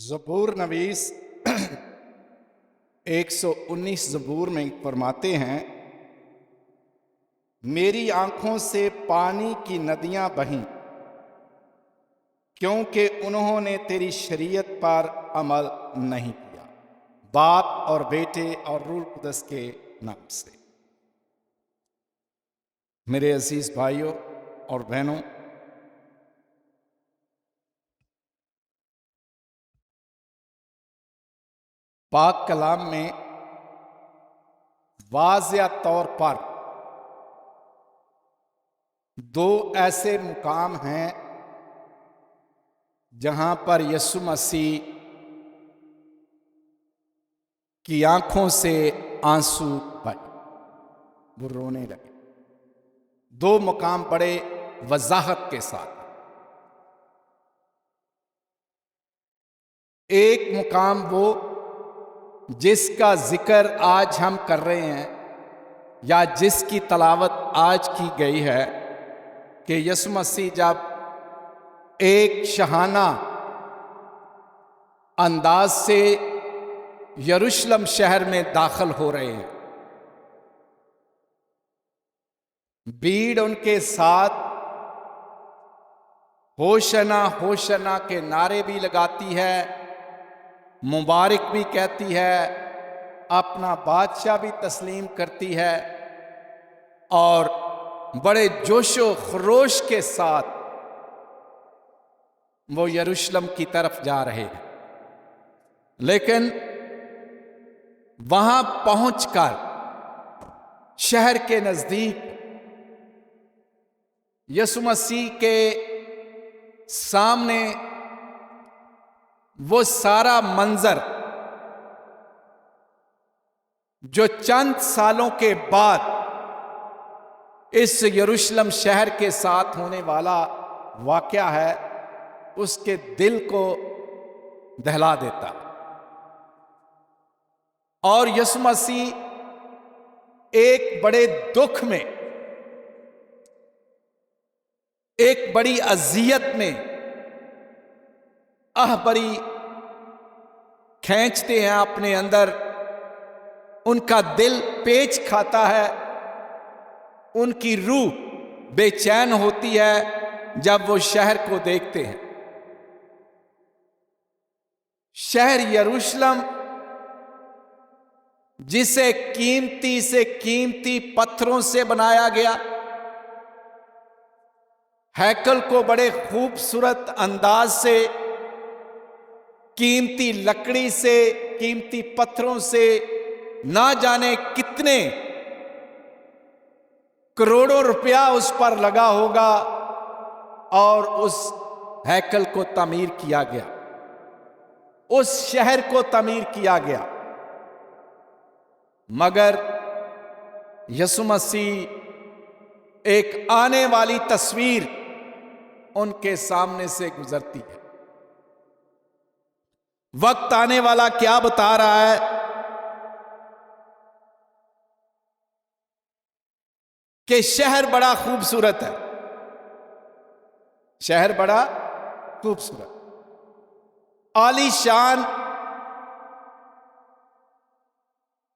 زبور نویس 119 زبور میں فرماتے ہیں، میری آنکھوں سے پانی کی ندیاں بہیں کیونکہ انہوں نے تیری شریعت پر عمل نہیں کیا۔ باپ اور بیٹے اور روح القدس کے نام سے۔ میرے عزیز بھائیوں اور بہنوں، پاک کلام میں واضح طور پر دو ایسے مقام ہیں جہاں پر یسوع مسیح کی آنکھوں سے آنسو بہے، وہ رونے لگے۔ دو مقام بڑے وضاحت کے ساتھ۔ ایک مقام وہ جس کا ذکر آج ہم کر رہے ہیں یا جس کی تلاوت آج کی گئی ہے کہ یسوع مسیح جب ایک شاہانہ انداز سے یروشلم شہر میں داخل ہو رہے ہیں، بھیڑ ان کے ساتھ ہوشنا ہوشنا کے نعرے بھی لگاتی ہے، مبارک بھی کہتی ہے، اپنا بادشاہ بھی تسلیم کرتی ہے، اور بڑے جوش و خروش کے ساتھ وہ یروشلم کی طرف جا رہے ہیں۔ لیکن وہاں پہنچ کر شہر کے نزدیک یسوع مسیح کے سامنے وہ سارا منظر جو چند سالوں کے بعد اس یروشلم شہر کے ساتھ ہونے والا واقعہ ہے، اس کے دل کو دہلا دیتا۔ اور یسوع مسیح ایک بڑے دکھ میں، ایک بڑی اذیت میں بڑی کھینچتے ہیں اپنے اندر، ان کا دل پیچ کھاتا ہے، ان کی روح بے چین ہوتی ہے جب وہ شہر کو دیکھتے ہیں۔ شہر یروشلم جسے قیمتی سے قیمتی پتھروں سے بنایا گیا، ہیکل کو بڑے خوبصورت انداز سے قیمتی لکڑی سے، قیمتی پتھروں سے نہ جانے کتنے کروڑوں روپیہ اس پر لگا ہوگا، اور اس ہیکل کو تعمیر کیا گیا، اس شہر کو تعمیر کیا گیا۔ مگر یسوع مسیح ایک آنے والی تصویر ان کے سامنے سے گزرتی ہے۔ وقت آنے والا کیا بتا رہا ہے کہ شہر بڑا خوبصورت ہے، شہر بڑا خوبصورت، عالی شان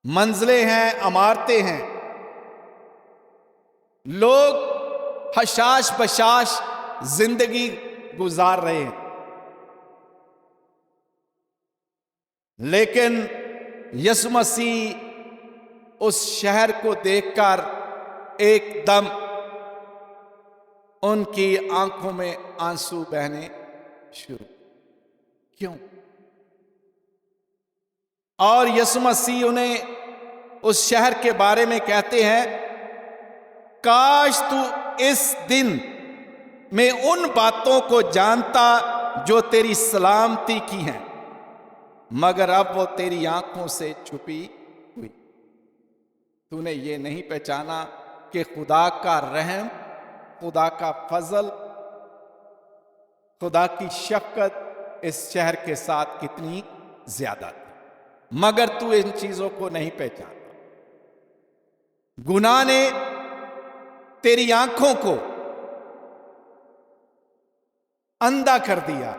منزلیں ہیں، عمارتیں ہیں، لوگ حشاش بشاش زندگی گزار رہے ہیں۔ لیکن یسوع مسیح اس شہر کو دیکھ کر ایک دم ان کی آنکھوں میں آنسو بہنے شروع۔ کیوں؟ اور یسوع مسیح انہیں اس شہر کے بارے میں کہتے ہیں، کاش تو اس دن میں ان باتوں کو جانتا جو تیری سلامتی کی ہیں، مگر اب وہ تیری آنکھوں سے چھپی ہوئی۔ تو نے یہ نہیں پہچانا کہ خدا کا رحم، خدا کا فضل، خدا کی شفقت اس شہر کے ساتھ کتنی زیادہ تھی، مگر تو ان چیزوں کو نہیں پہچانتا۔ گناہ نے تیری آنکھوں کو اندھا کر دیا،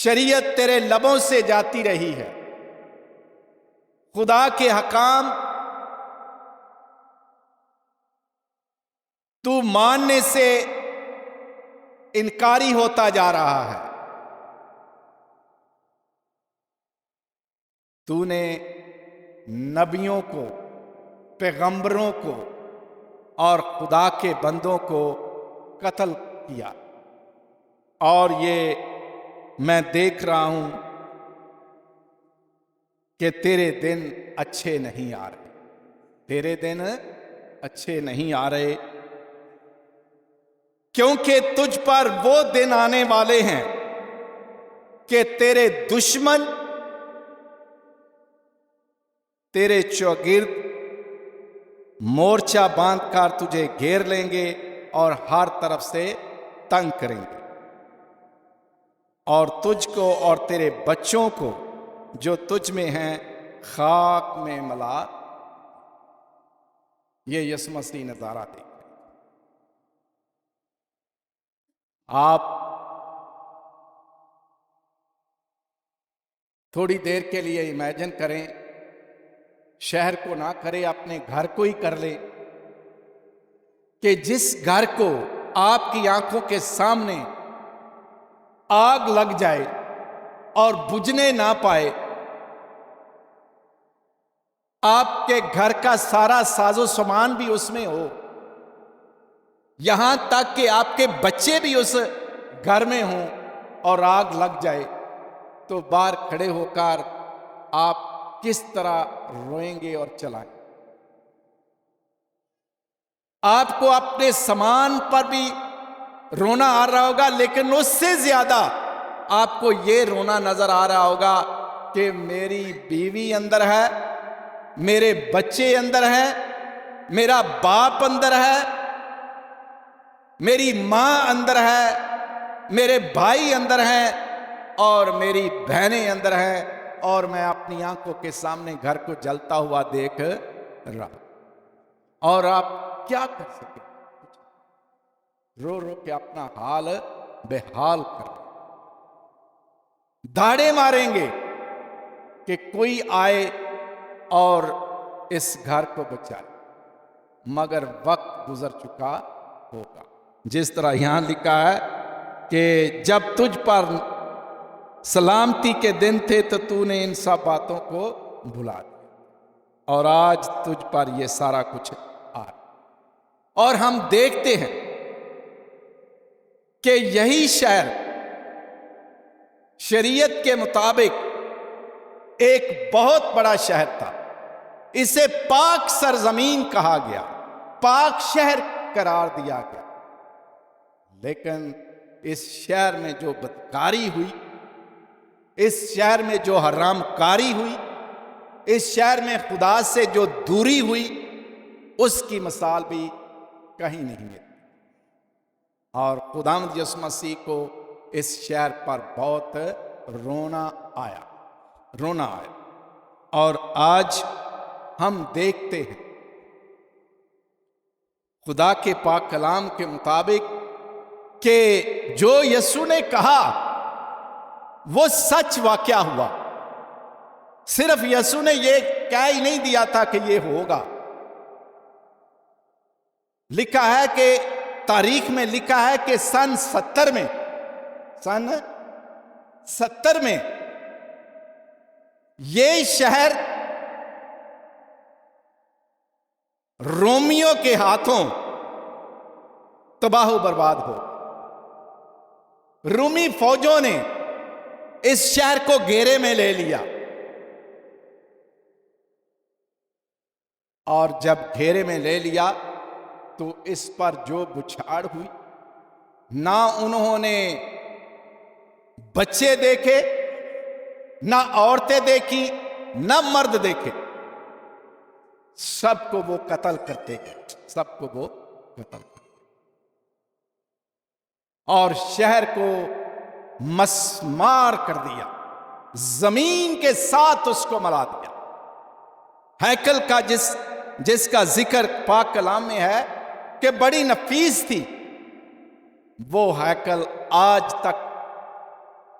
شریعت تیرے لبوں سے جاتی رہی ہے، خدا کے حکام تو ماننے سے انکاری ہوتا جا رہا ہے۔ تو نے نبیوں کو، پیغمبروں کو اور خدا کے بندوں کو قتل کیا، اور یہ میں دیکھ رہا ہوں کہ تیرے دن اچھے نہیں آ رہے، تیرے دن اچھے نہیں آ رہے، کیونکہ تجھ پر وہ دن آنے والے ہیں کہ تیرے دشمن تیرے چوگرد مورچہ باندھ کر تجھے گھیر لیں گے اور ہر طرف سے تنگ کریں گے، اور تجھ کو اور تیرے بچوں کو جو تجھ میں ہیں خاک میں ملا۔ یہ یسوع مسیح نظارہ دیکھ رہے ہیں۔ آپ تھوڑی دیر کے لیے امیجن کریں، شہر کو نہ کرے، اپنے گھر کو ہی کر لے، کہ جس گھر کو آپ کی آنکھوں کے سامنے آگ لگ جائے اور بجھنے نہ پائے، آپ کے گھر کا سارا ساز و سامان بھی اس میں ہو، یہاں تک کہ آپ کے بچے بھی اس گھر میں ہوں اور آگ لگ جائے، تو باہر کھڑے ہو کر آپ کس طرح روئیں گے اور چلائیں؟ آپ کو اپنے سامان پر بھی رونا آ رہا ہوگا، لیکن اس سے زیادہ آپ کو یہ رونا نظر آ رہا ہوگا کہ میری بیوی اندر ہے، میرے بچے اندر ہیں، میرا باپ اندر ہے، میری ماں اندر ہے، میرے بھائی اندر ہیں اور میری بہنیں اندر ہیں، اور میں اپنی آنکھوں کے سامنے گھر کو جلتا ہوا دیکھ رہا، اور آپ کیا کر سکیں؟ رو رو کے اپنا حال بے حال کر دیں، داڑے ماریں گے کہ کوئی آئے اور اس گھر کو بچائے، مگر وقت گزر چکا ہوگا۔ جس طرح یہاں لکھا ہے کہ جب تجھ پر سلامتی کے دن تھے تو تو نے ان سب باتوں کو بھلا دیا، اور آج تجھ پر یہ سارا کچھ آ رہا، اور ہم دیکھتے ہیں کہ یہی شہر شریعت کے مطابق ایک بہت بڑا شہر تھا، اسے پاک سرزمین کہا گیا، پاک شہر قرار دیا گیا، لیکن اس شہر میں جو بدکاری ہوئی، اس شہر میں جو حرام کاری ہوئی، اس شہر میں خدا سے جو دوری ہوئی، اس کی مثال بھی کہیں نہیں ملتی، اور خداوند یسوع مسیح کو اس شہر پر بہت رونا آیا، اور آج ہم دیکھتے ہیں خدا کے پاک کلام کے مطابق کہ جو یسوع نے کہا وہ سچ واقعہ ہوا۔ صرف یسوع نے یہ کہہ ہی نہیں دیا تھا کہ یہ ہوگا، لکھا ہے کہ تاریخ میں لکھا ہے کہ سن 70 میں یہ شہر رومیوں کے ہاتھوں تباہ و برباد ہو، رومی فوجوں نے اس شہر کو گھیرے میں لے لیا، اور جب گھیرے میں لے لیا تو اس پر جو بچھاڑ ہوئی، نہ انہوں نے بچے دیکھے، نہ عورتیں دیکھی، نہ مرد دیکھے، سب کو وہ قتل کرتے گئے، سب کو وہ قتل کرتے، اور شہر کو مسمار کر دیا، زمین کے ساتھ اس کو ملا دیا۔ ہیکل کا جس کا ذکر پاک کلام میں ہے کہ بڑی نفیس تھی، وہ ہیکل آج تک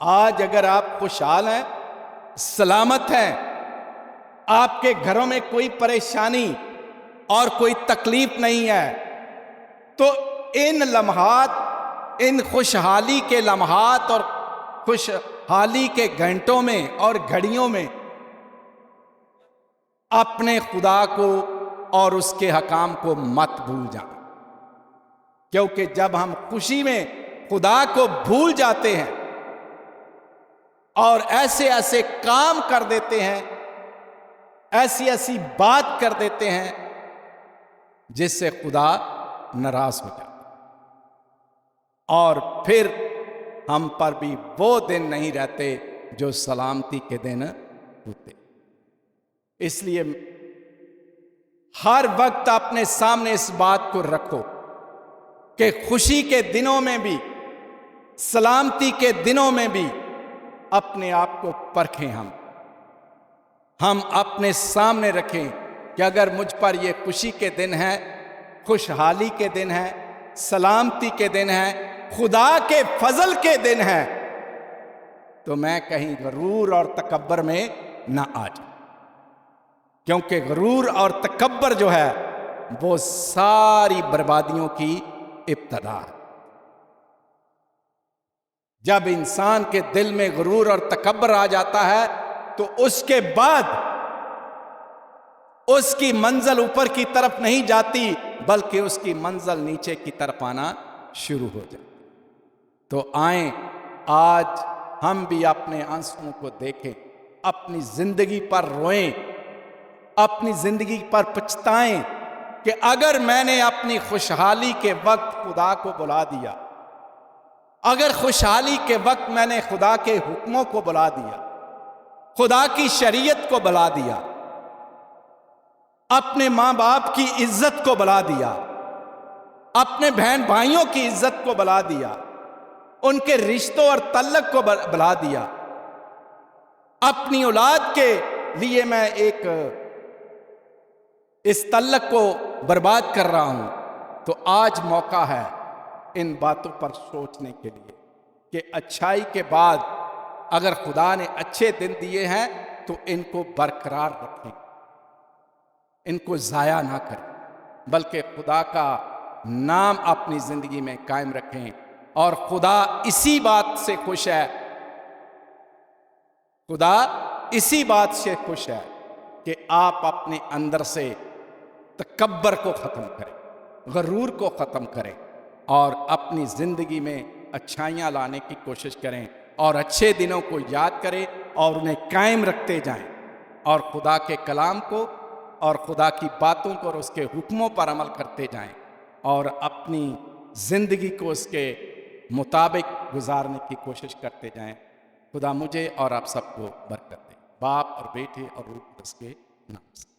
آج اگر آپ خوشحال ہیں، سلامت ہیں، آپ کے گھروں میں کوئی پریشانی اور کوئی تکلیف نہیں ہے، تو ان لمحات، ان خوشحالی کے لمحات اور خوشحالی کے گھنٹوں میں اور گھڑیوں میں اپنے خدا کو اور اس کے حکام کو مت بھول جائیں، کیونکہ جب ہم خوشی میں خدا کو بھول جاتے ہیں اور ایسے ایسے کام کر دیتے ہیں، ایسی ایسی بات کر دیتے ہیں جس سے خدا ناراض ہو جاتا، اور پھر ہم پر بھی وہ دن نہیں رہتے جو سلامتی کے دن ہوتے۔ اس لیے ہر وقت اپنے سامنے اس بات کو رکھو کہ خوشی کے دنوں میں بھی، سلامتی کے دنوں میں بھی اپنے آپ کو پرکھیں، ہم اپنے سامنے رکھیں کہ اگر مجھ پر یہ خوشی کے دن ہے، خوشحالی کے دن ہے، سلامتی کے دن ہے، خدا کے فضل کے دن ہے، تو میں کہیں غرور اور تکبر میں نہ آ جاؤں، کیونکہ غرور اور تکبر جو ہے وہ ساری بربادیوں کی ابتدا ہے۔ جب انسان کے دل میں غرور اور تکبر آ جاتا ہے تو اس کے بعد اس کی منزل اوپر کی طرف نہیں جاتی، بلکہ اس کی منزل نیچے کی طرف آنا شروع ہو جاتی۔ تو آئیں آج ہم بھی اپنے آنسوؤں کو دیکھیں، اپنی زندگی پر روئیں، اپنی زندگی پر پچھتائیں کہ اگر میں نے اپنی خوشحالی کے وقت خدا کو بلا دیا، اگر خوشحالی کے وقت میں نے خدا کے حکموں کو بلا دیا، خدا کی شریعت کو بلا دیا، اپنے ماں باپ کی عزت کو بلا دیا، اپنے بہن بھائیوں کی عزت کو بلا دیا، ان کے رشتوں اور تعلق کو بلا دیا، اپنی اولاد کے لیے میں ایک اس تعلق کو برباد کر رہا ہوں، تو آج موقع ہے ان باتوں پر سوچنے کے لیے کہ اچھائی کے بعد اگر خدا نے اچھے دن دیے ہیں تو ان کو برقرار رکھیں، ان کو ضائع نہ کریں، بلکہ خدا کا نام اپنی زندگی میں قائم رکھیں۔ اور خدا اسی بات سے خوش ہے، خدا اسی بات سے خوش ہے کہ آپ اپنے اندر سے تکبر کو ختم کریں، غرور کو ختم کریں، اور اپنی زندگی میں اچھائیاں لانے کی کوشش کریں، اور اچھے دنوں کو یاد کریں اور انہیں قائم رکھتے جائیں، اور خدا کے کلام کو اور خدا کی باتوں کو اور اس کے حکموں پر عمل کرتے جائیں، اور اپنی زندگی کو اس کے مطابق گزارنے کی کوشش کرتے جائیں۔ خدا مجھے اور آپ سب کو برکت دے، باپ اور بیٹے اور روح القدس کے نام سے۔